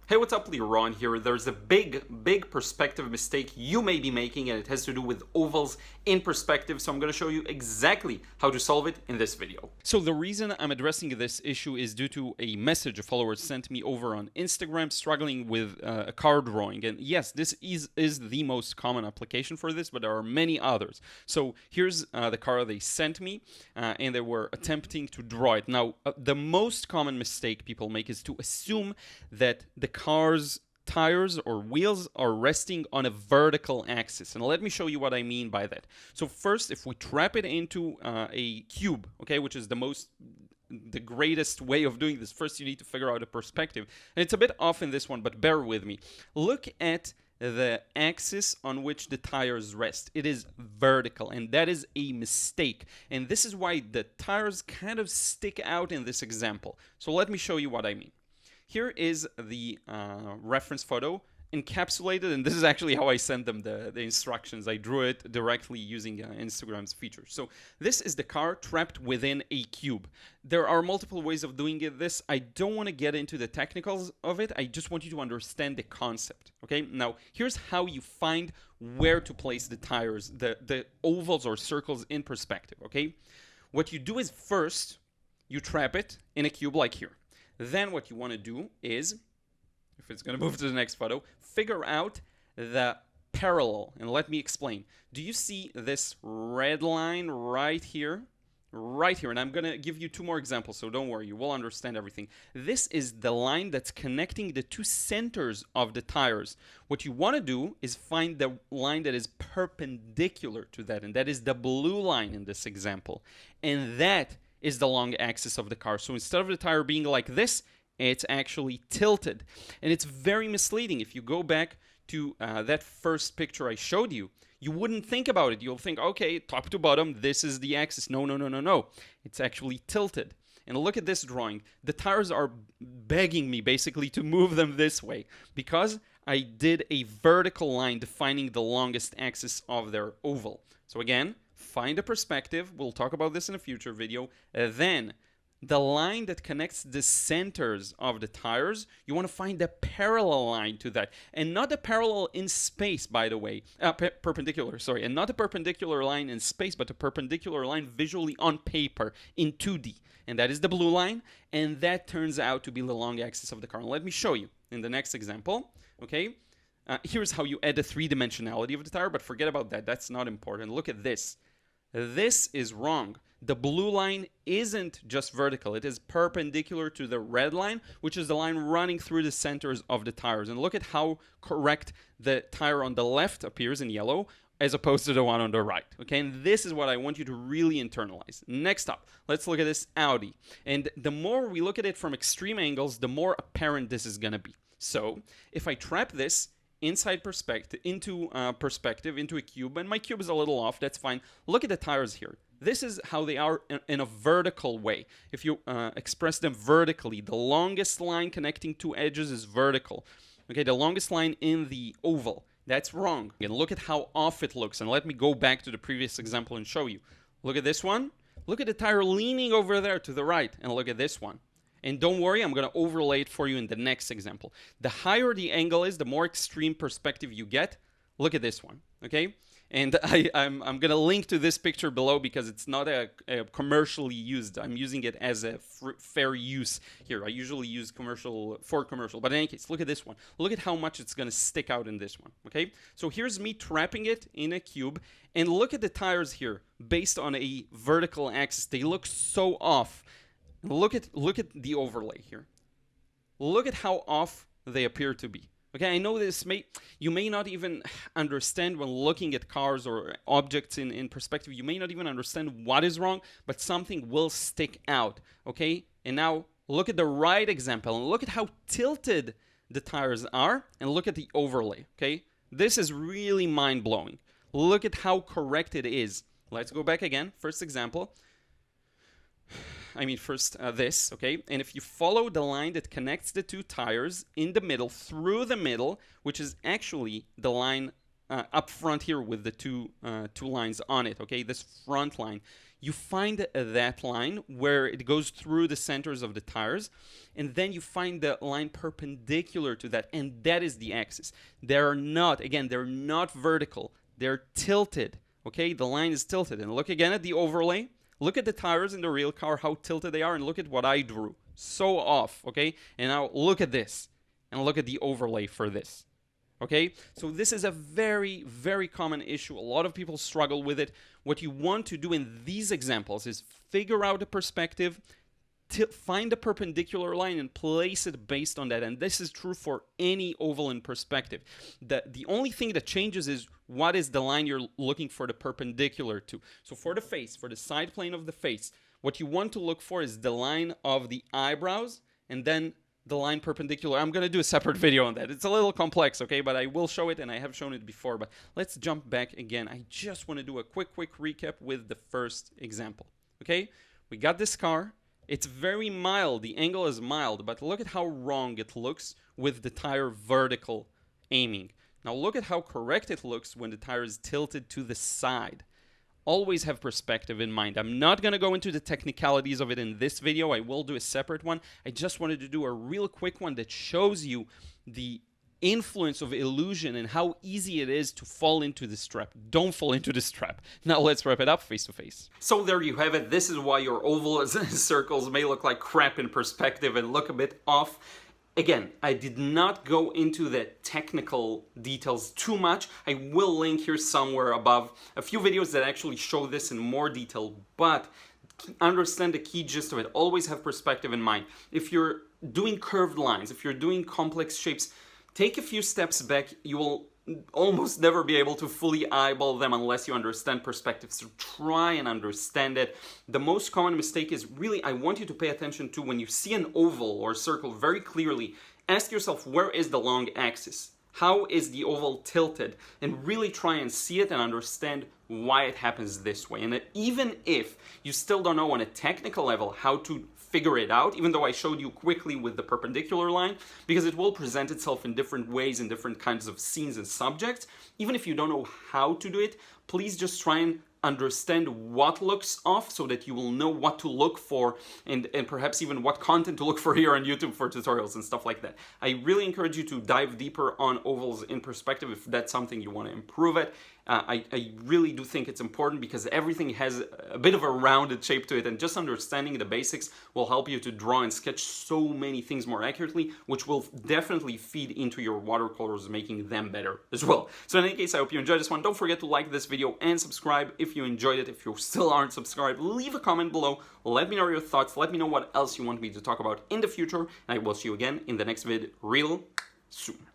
Hey, what's up, Liron here. There's a big perspective mistake you may be making, and it has to do with ovals in perspective, so I'm going to show you exactly how to solve it in this video. So the reason I'm addressing this issue is due to a message a follower sent me over on Instagram struggling with a card drawing. And yes, this is the most common application for this, but there are many others. So here's the card they sent me, and they were attempting to draw it. Now, the most common mistake people make is to assume that the car's tires or wheels are resting on a vertical axis, and let me show you what I mean by that. So first, if we trap it into a cube, okay, which is the greatest way of doing this, first you need to figure out a perspective, and it's a bit off in this one, but bear with me. Look at the axis on which the tires rest. It is vertical, and that is a mistake, and this is why the tires kind of stick out in this example. So let me show you what I mean. Here is the reference photo encapsulated, and this is actually how I sent them the instructions. I drew it directly using Instagram's features. So this is the car trapped within a cube. There are multiple ways of doing this. I don't want to get into the technicals of it. I just want you to understand the concept. Okay, now here's how you find where to place the tires, the ovals or circles in perspective. Okay, what you do is first you trap it in a cube like here. Then what you want to do is, if it's going to move to the next photo, figure out the parallel. And let me explain. Do you see this red line right here? Right here. And I'm going to give you two more examples, so don't worry. You will understand everything. This is the line that's connecting the two centers of the tires. What you want to do is find the line that is perpendicular to that, and that is the blue line in this example. And that is the long axis of the car. So instead of the tire being like this, it's actually tilted. And it's very misleading. If you go back to that first picture I showed you, you wouldn't think about it. You'll think, okay, top to bottom, this is the axis. No. It's actually tilted. And look at this drawing. The tires are begging me basically to move them this way because I did a vertical line defining the longest axis of their oval. So again, find a perspective. We'll talk about this in a future video. Then the line that connects the centers of the tires, you want to find the parallel line to that, and not the parallel in space, by the way, perpendicular, sorry, and not a perpendicular line in space, but a perpendicular line visually on paper in 2D, and that is the blue line, and that turns out to be the long axis of the car. And let me show you in the next example. Okay, here's how you add the three-dimensionality of the tire, but forget about that. That's not important. Look at this. This is wrong. The blue line isn't just vertical. It is perpendicular to the red line, which is the line running through the centers of the tires. And look at how correct the tire on the left appears in yellow as opposed to the one on the right. Okay, and this is what I want you to really internalize. Next up, let's look at this Audi. And the more we look at it from extreme angles, the more apparent this is going to be. So if I trap this inside perspective, into a cube, and my cube is a little off, that's fine. Look at the tires here. This is how they are in a vertical way. If you express them vertically, the longest line connecting two edges is vertical. Okay, the longest line in the oval, that's wrong. And look at how off it looks. And let me go back to the previous example and show you. Look at this one. Look at the tire leaning over there to the right, and look at this one. And don't worry, I'm going to overlay it for you in the next example. The higher the angle is, the more extreme perspective you get. Look at this one, okay? And I'm going to link to this picture below because it's not a commercially used. I'm using it as a fair use here. I usually use commercial for commercial. But in any case, look at this one. Look at how much it's going to stick out in this one, okay? So here's me trapping it in a cube. And look at the tires here based on a vertical axis. They look so off. Look at the overlay here. Look at how off they appear to be. Okay, I know you may not even understand when looking at cars or objects in perspective. You may not even understand what is wrong, but something will stick out. Okay, and now look at the right example and look at how tilted the tires are, and look at the overlay. Okay, this is really mind-blowing. Look at how correct it is. Let's go back again. First example. This, okay? And if you follow the line that connects the two tires in the middle, through the middle, which is actually the line up front here with the two lines on it, okay? This front line, you find that line where it goes through the centers of the tires, and then you find the line perpendicular to that, and that is the axis. They're not, again, they're not vertical, they're tilted, okay? The line is tilted. And look again at the overlay. Look at the tires in the real car, how tilted they are, and look at what I drew. So off, okay? And now look at this, and look at the overlay for this. Okay, so this is a very, very common issue. A lot of people struggle with it. What you want to do in these examples is figure out a perspective, find a perpendicular line and place it based on that. And this is true for any oval in perspective. The only thing that changes is what is the line you're looking for the perpendicular to. So for the face, for the side plane of the face, what you want to look for is the line of the eyebrows and then the line perpendicular. I'm going to do a separate video on that. It's a little complex, okay, but I will show it, and I have shown it before. But let's jump back again. I just want to do a quick recap with the first example, okay? We got this car. It's very mild. The angle is mild, but look at how wrong it looks with the tire vertical aiming. Now look at how correct it looks when the tire is tilted to the side. Always have perspective in mind. I'm not going to go into the technicalities of it in this video. I will do a separate one. I just wanted to do a real quick one that shows you the influence of illusion and how easy it is to fall into this trap. Don't fall into this trap. Now let's wrap it up face to face. So there you have it. This is why your oval circles may look like crap in perspective and look a bit off. Again, I did not go into the technical details too much. I will link here somewhere above a few videos that actually show this in more detail, but understand the key gist of it. Always have perspective in mind. If you're doing curved lines, if you're doing complex shapes, take a few steps back. You will almost never be able to fully eyeball them unless you understand perspective. So try and understand it. The most common mistake is really, I want you to pay attention to when you see an oval or circle very clearly, ask yourself, where is the long axis? How is the oval tilted? And really try and see it and understand why it happens this way. And even if you still don't know on a technical level how to figure it out, even though I showed you quickly with the perpendicular line, because it will present itself in different ways in different kinds of scenes and subjects. Even if you don't know how to do it, please just try and understand what looks off so that you will know what to look for and perhaps even what content to look for here on YouTube for tutorials and stuff like that. I really encourage you to dive deeper on ovals in perspective if that's something you want to improve at. I really do think it's important because everything has a bit of a rounded shape to it, and just understanding the basics will help you to draw and sketch so many things more accurately, which will definitely feed into your watercolors, making them better as well. So in any case, I hope you enjoyed this one. Don't forget to like this video and subscribe if you enjoyed it. If you still aren't subscribed, leave a comment below. Let me know your thoughts. Let me know what else you want me to talk about in the future, and I will see you again in the next vid real soon.